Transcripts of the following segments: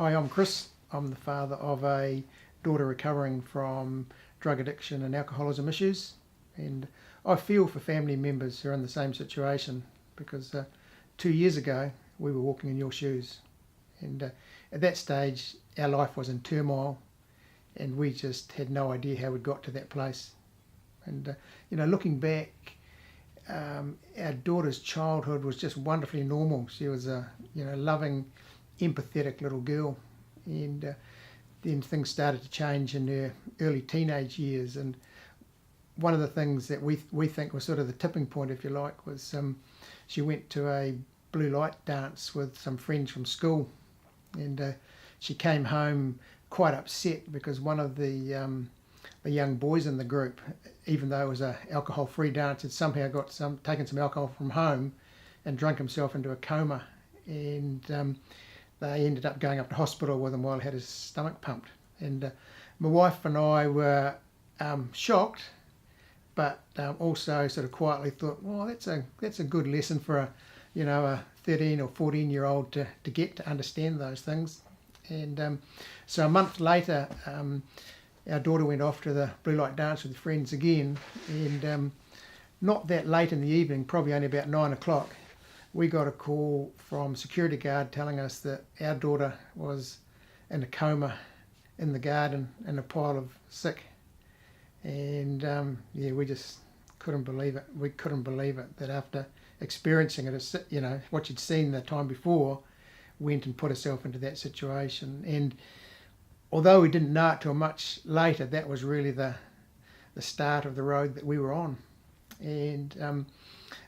Hi, I'm Chris. I'm the father of a daughter recovering from drug addiction and alcoholism issues, and I feel for family members who are in the same situation because 2 years ago we were walking in your shoes, and at that stage our life was in turmoil and we just had no idea how we'd got to that place. And looking back, our daughter's childhood was just wonderfully normal. She was a loving, empathetic little girl, and then things started to change in her early teenage years. And one of the things that we think was sort of the tipping point, if you like, was she went to a blue light dance with some friends from school, and she came home quite upset because one of the young boys in the group, even though it was an alcohol-free dance, had somehow taken some alcohol from home and drunk himself into a coma, and they ended up going up to hospital with him while he had his stomach pumped. And my wife and I were shocked, but also sort of quietly thought, well, that's a good lesson for a 13 or 14-year-old to get to understand those things. And so a month later, our daughter went off to the blue light dance with friends again, and not that late in the evening, probably only about 9 o'clock, we got a call from security guard telling us that our daughter was in a coma in the garden in a pile of sick. And we just couldn't believe it. We couldn't believe it that after experiencing it, what she'd seen the time before, went and put herself into that situation. And although we didn't know it till much later, that was really the start of the road that we were on. And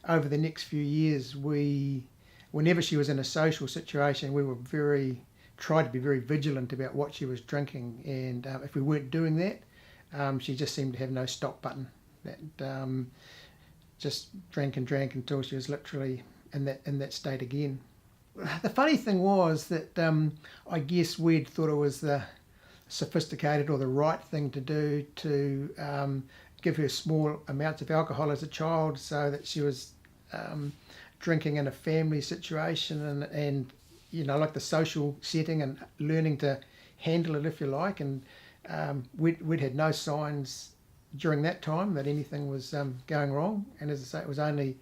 over the next few years, whenever she was in a social situation, we tried to be very vigilant about what she was drinking. And if we weren't doing that, she just seemed to have no stop button. That just drank and drank until she was literally in that state again. The funny thing was that I guess we'd thought it was the sophisticated or the right thing to do to give her small amounts of alcohol as a child so that she was drinking in a family situation and like the social setting and learning to handle it, if you like. And we'd had no signs during that time that anything was going wrong. And as I say, it was only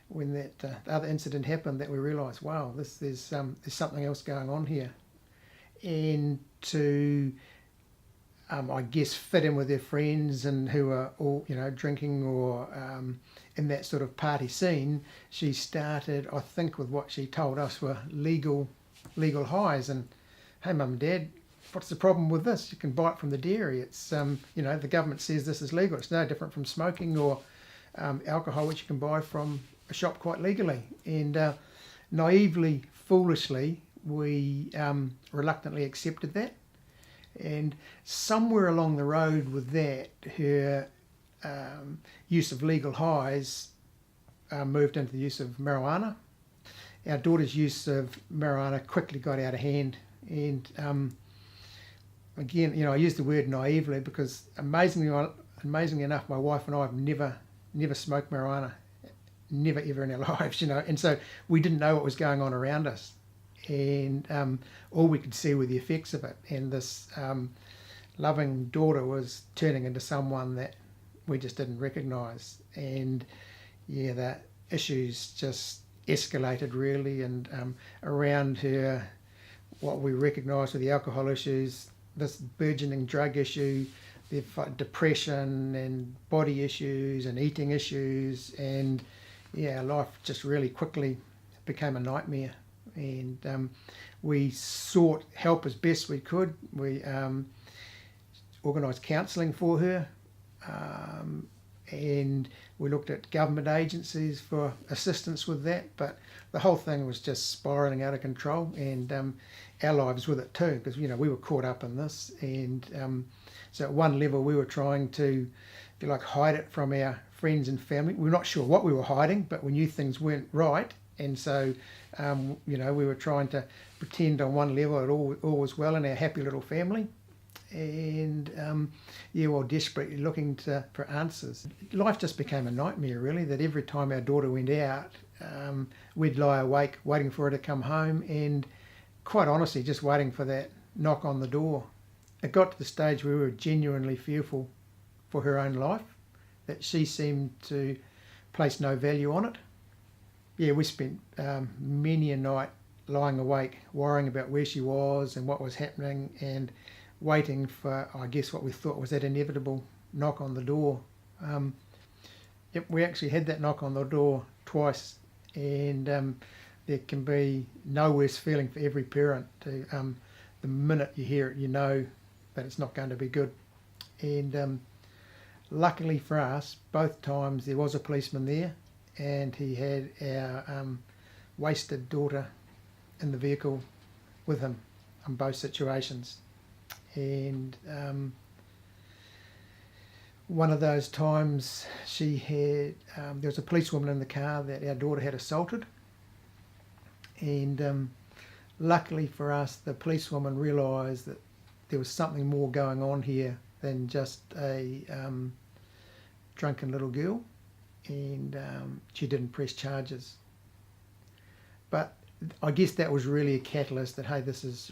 when that other incident happened that we realised, wow, there's something else going on here. And to I guess fit in with their friends and who are all drinking or in that sort of party scene, she started, I think, with what she told us were legal highs. And hey, Mum and Dad, what's the problem with this? You can buy it from the dairy. It's the government says this is legal. It's no different from smoking or alcohol, which you can buy from a shop quite legally. And naively, foolishly, we reluctantly accepted that. And somewhere along the road with that, her use of legal highs moved into the use of marijuana. Our daughter's use of marijuana quickly got out of hand. And again, I use the word naively because amazingly enough, my wife and I have never smoked marijuana, never ever in our lives, and so we didn't know what was going on around us. And all we could see were the effects of it. And this loving daughter was turning into someone that we just didn't recognise. And the issues just escalated really. And around her, what we recognised were the alcohol issues, this burgeoning drug issue, the depression and body issues and eating issues. And life just really quickly became a nightmare. And we sought help as best we could. We organised counselling for her, and we looked at government agencies for assistance with that, but the whole thing was just spiralling out of control, and our lives with it too, because we were caught up in this. And so at one level we were trying to, if you like, hide it from our friends and family. We were not sure what we were hiding, but we knew things weren't right. And so, we were trying to pretend on one level that all was well in our happy little family. And, while desperately looking for answers. Life just became a nightmare, really, that every time our daughter went out, we'd lie awake waiting for her to come home and quite honestly just waiting for that knock on the door. It got to the stage where we were genuinely fearful for her own life, that she seemed to place no value on it. Yeah, we spent many a night lying awake, worrying about where she was and what was happening, and waiting for, I guess, what we thought was that inevitable knock on the door. We actually had that knock on the door twice, and there can be no worse feeling for every parent. The minute you hear it, you know that it's not going to be good. And luckily for us, both times there was a policeman there, and he had our wasted daughter in the vehicle with him in both situations. And one of those times she had, there was a policewoman in the car that our daughter had assaulted, and luckily for us, the policewoman realised that there was something more going on here than just a drunken little girl, and she didn't press charges. But I guess that was really a catalyst that, hey, this is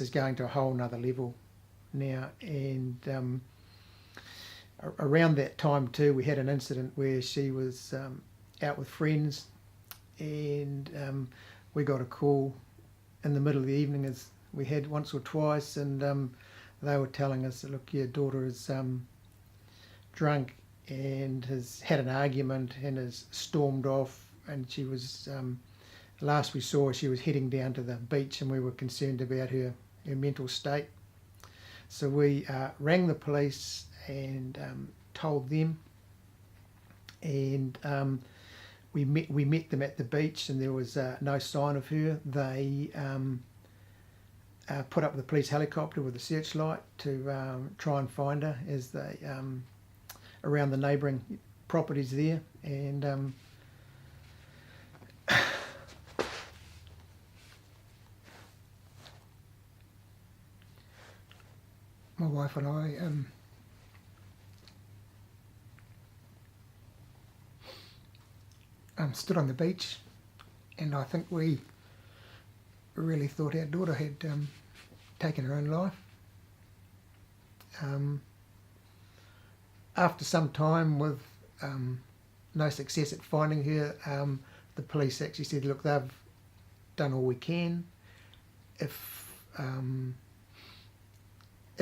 going to a whole nother level now. And around that time too, we had an incident where she was out with friends, and we got a call in the middle of the evening, as we had once or twice, and they were telling us that, look, your daughter is drunk and has had an argument and has stormed off, and she was, last we saw her, she was heading down to the beach, and we were concerned about her mental state. So we rang the police and told them, and we met them at the beach, and there was no sign of her. They put up the police helicopter with a searchlight to try and find her as they around the neighbouring properties there, and my wife and I stood on the beach, and I think we really thought our daughter had taken her own life. After some time with no success at finding her, the police actually said, look, they've done all we can. If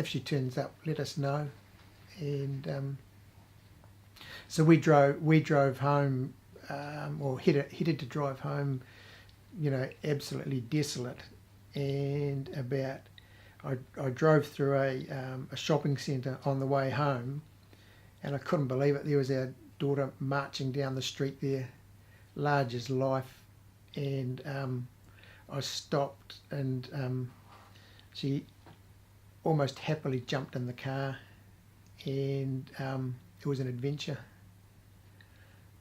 she turns up, let us know. And so we drove home, or headed to drive home, absolutely desolate. And I drove through a shopping centre on the way home, and I couldn't believe it. There was our daughter marching down the street there, large as life. And I stopped, and she almost happily jumped in the car, and it was an adventure.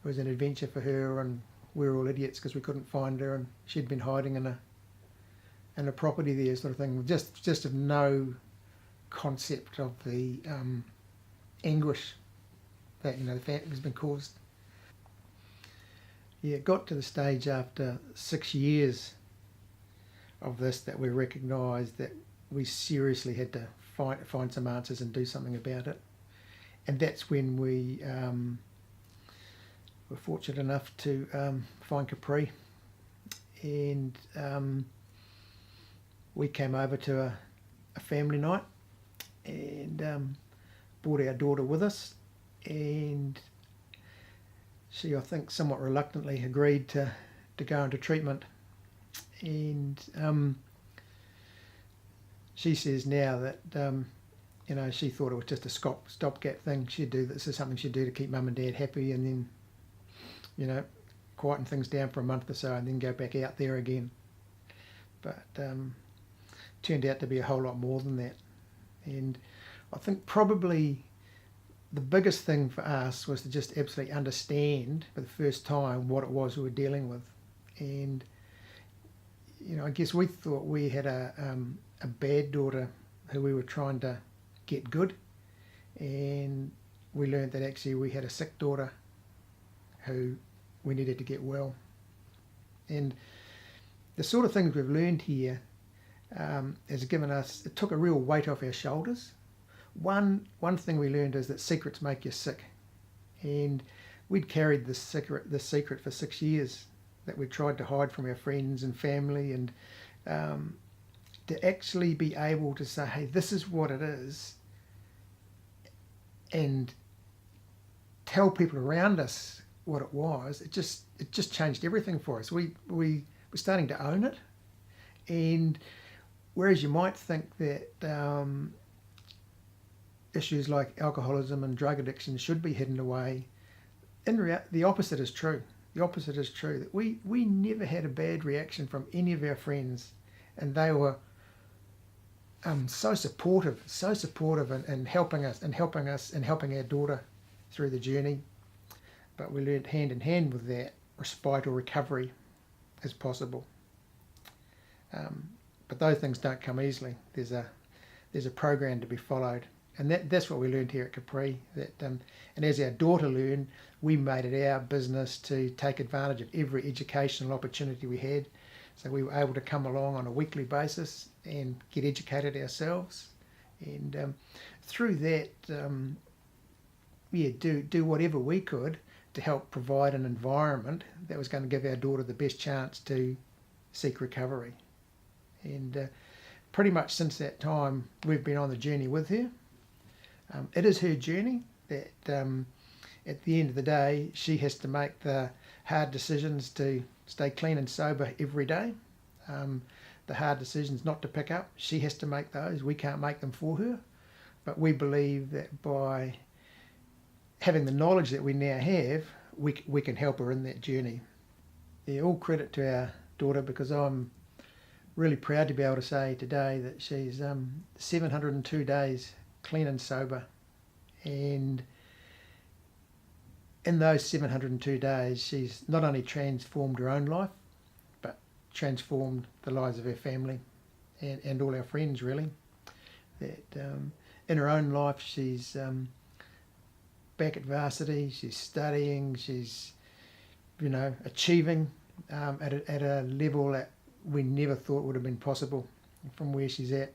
It was an adventure for her, and we were all idiots because we couldn't find her, and she'd been hiding in a property there, sort of thing. Just of no concept of the anguish that the family has been caused. Yeah, it got to the stage after 6 years of this that we recognised that we seriously had to find some answers and do something about it. And that's when we were fortunate enough to find Capri. And we came over to a family night, and brought our daughter with us. And she, I think, somewhat reluctantly agreed to go into treatment. And she says now that she thought it was just a stopgap thing. This is something she'd do to keep mum and dad happy, and then quieten things down for a month or so, and then go back out there again. But turned out to be a whole lot more than that. And I think probably the biggest thing for us was to just absolutely understand for the first time what it was we were dealing with. And I guess we thought we had a bad daughter who we were trying to get good, and we learned that actually we had a sick daughter who we needed to get well. And the sort of things we've learned here has given us, it took a real weight off our shoulders. One thing we learned is that secrets make you sick. And we'd carried this secret for 6 years that we tried to hide from our friends and family, and to actually be able to say, hey, this is what it is, and tell people around us what it was, it just changed everything for us. We were starting to own it, and whereas you might think that issues like alcoholism and drug addiction should be hidden away, in reality, the opposite is true. The opposite is true, that we never had a bad reaction from any of our friends, and they were so supportive in helping us and helping our daughter through the journey. But we learned hand in hand with that, respite or recovery as possible. But those things don't come easily. There's a program to be followed, and that's what we learned here at Capri. And as our daughter learned, we made it our business to take advantage of every educational opportunity we had. So we were able to come along on a weekly basis and get educated ourselves, and through that, do whatever we could to help provide an environment that was going to give our daughter the best chance to seek recovery. And pretty much since that time, we've been on the journey with her. It is her journey that at the end of the day, she has to make the hard decisions to stay clean and sober every day. The hard decisions not to pick up, she has to make those. We can't make them for her. But we believe that by having the knowledge that we now have, we can help her in that journey. Yeah, all credit to our daughter, because I'm really proud to be able to say today that she's 702 days clean and sober. And in those 702 days, she's not only transformed her own life, but transformed the lives of her family and all our friends, really. That in her own life, she's back at varsity, she's studying, she's achieving at a level that we never thought would have been possible from where she's at.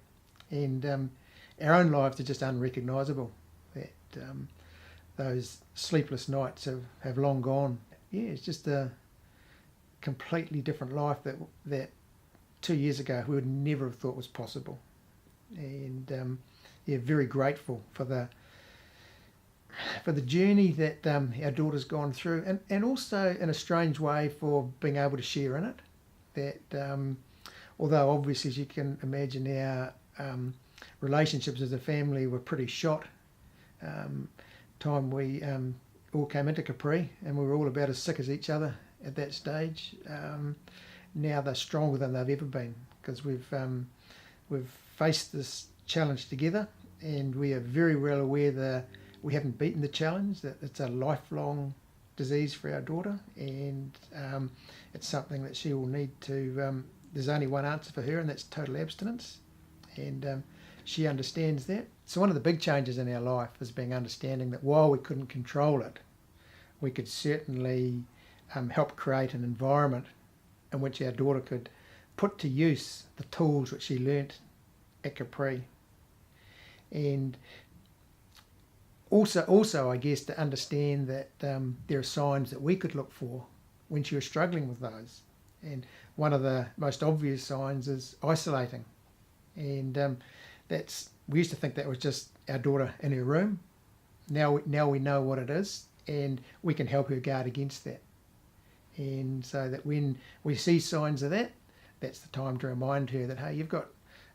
And our own lives are just unrecognisable. That those sleepless nights have long gone. Yeah, it's just a completely different life that 2 years ago we would never have thought was possible. And very grateful for the journey that our daughter's gone through, and also in a strange way for being able to share in it. That although obviously, as you can imagine, our relationships as a family were pretty shot. Time we all came into Capri, and we were all about as sick as each other at that stage. Now they're stronger than they've ever been, because we've faced this challenge together, and we are very well aware that we haven't beaten the challenge, that it's a lifelong disease for our daughter, and it's something that she will need to, there's only one answer for her, and that's total abstinence, and she understands that. So one of the big changes in our life is being understanding that while we couldn't control it, we could certainly help create an environment in which our daughter could put to use the tools which she learnt at Capri. And also, I guess, to understand that there are signs that we could look for when she was struggling with those. And one of the most obvious signs is isolating. And we used to think that was just our daughter in her room. Now we know what it is, and we can help her guard against that. And so that when we see signs of that, that's the time to remind her that, hey, you've got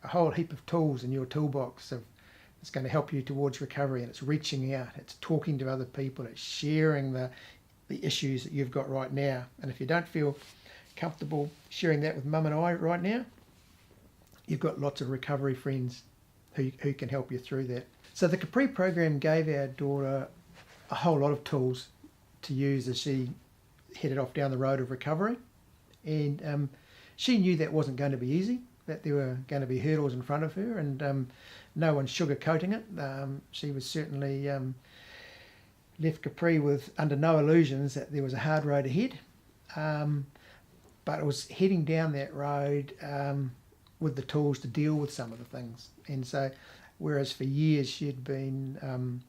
a whole heap of tools in your toolbox it's going to help you towards recovery, and it's reaching out, it's talking to other people, it's sharing the issues that you've got right now. And if you don't feel comfortable sharing that with Mum and I right now, you've got lots of recovery friends who can help you through that. So the Capri program gave our daughter a whole lot of tools to use as she headed off down the road of recovery. And she knew that wasn't going to be easy, that there were going to be hurdles in front of her, and no one's sugarcoating it. She was certainly left Capri under no illusions that there was a hard road ahead. But it was heading down that road with the tools to deal with some of the things. And so, whereas for years she'd been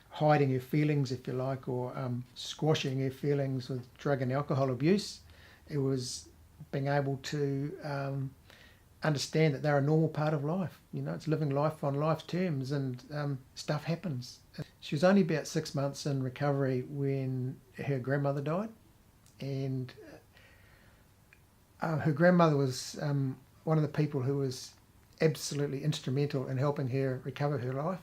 hiding her feelings, if you like, or squashing her feelings with drug and alcohol abuse, it was being able to understand that they're a normal part of life. It's living life on life terms, and stuff happens. She was only about 6 months in recovery when her grandmother died, and her grandmother was one of the people who was absolutely instrumental in helping her recover her life.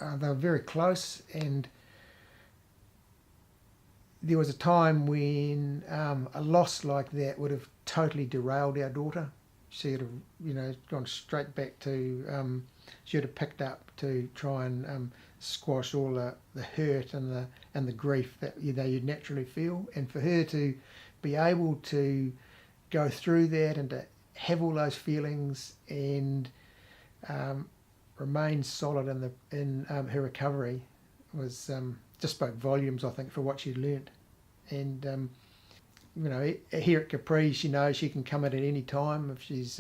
They were very close, and there was a time when a loss like that would have totally derailed our daughter. She would have, gone straight back to, she would have picked up to try and squash all the hurt and the grief that you'd naturally feel. And for her to be able to go through that and to have all those feelings and remain solid in her recovery was just spoke volumes, I think, for what she'd learnt. And here at Capri, she knows she can come in at any time if she's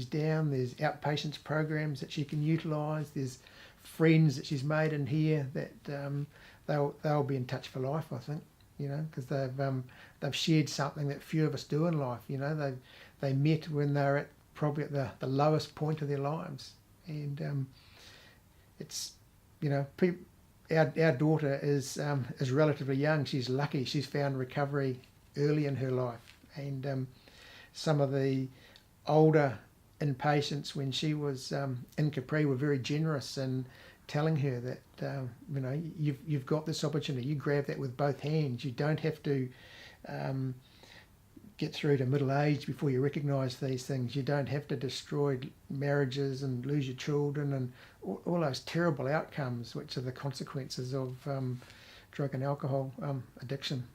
down. There's outpatients programs that she can utilise. There's friends that she's made in here that they'll be in touch for life, I think. Because they've shared something that few of us do in life. They met when they're at probably at the lowest point of their lives, and it's our daughter is relatively young. She's lucky. She's found recovery early in her life, and some of the older inpatients when she was in Capri were very generous in telling her that you've got this opportunity. You grab that with both hands. You don't have to get through to middle age before you recognise these things. You don't have to destroy marriages and lose your children and all those terrible outcomes, which are the consequences of drug and alcohol addiction.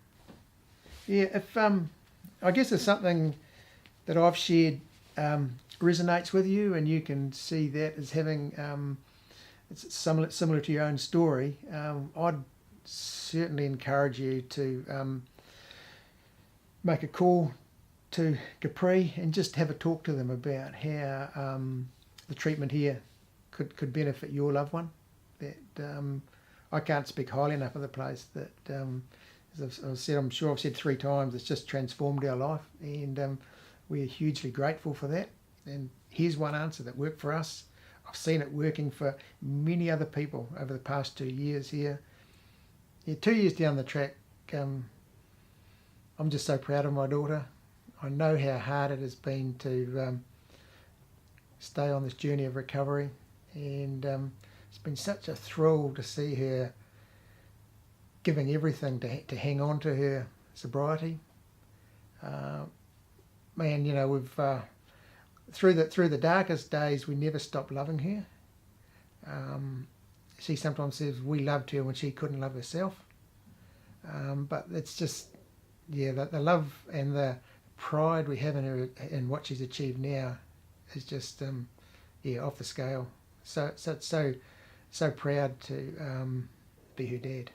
Yeah, if I guess there's something that I've shared resonates with you, and you can see that as having it's similar to your own story, I'd certainly encourage you to make a call to Capri and just have a talk to them about how the treatment here could benefit your loved one. That I can't speak highly enough of the place. That as I've said, I'm sure I've said 3 times, it's just transformed our life, and we're hugely grateful for that. And here's one answer that worked for us. I've seen it working for many other people over the past 2 years here. Yeah, 2 years down the track, I'm just so proud of my daughter. I know how hard it has been to stay on this journey of recovery, and it's been such a thrill to see her giving everything to hang on to her sobriety. Man, we've through the darkest days, we never stopped loving her. She sometimes says we loved her when she couldn't love herself. But it's just, the love and the pride we have in her and what she's achieved now is just, off the scale. So proud to be her dad.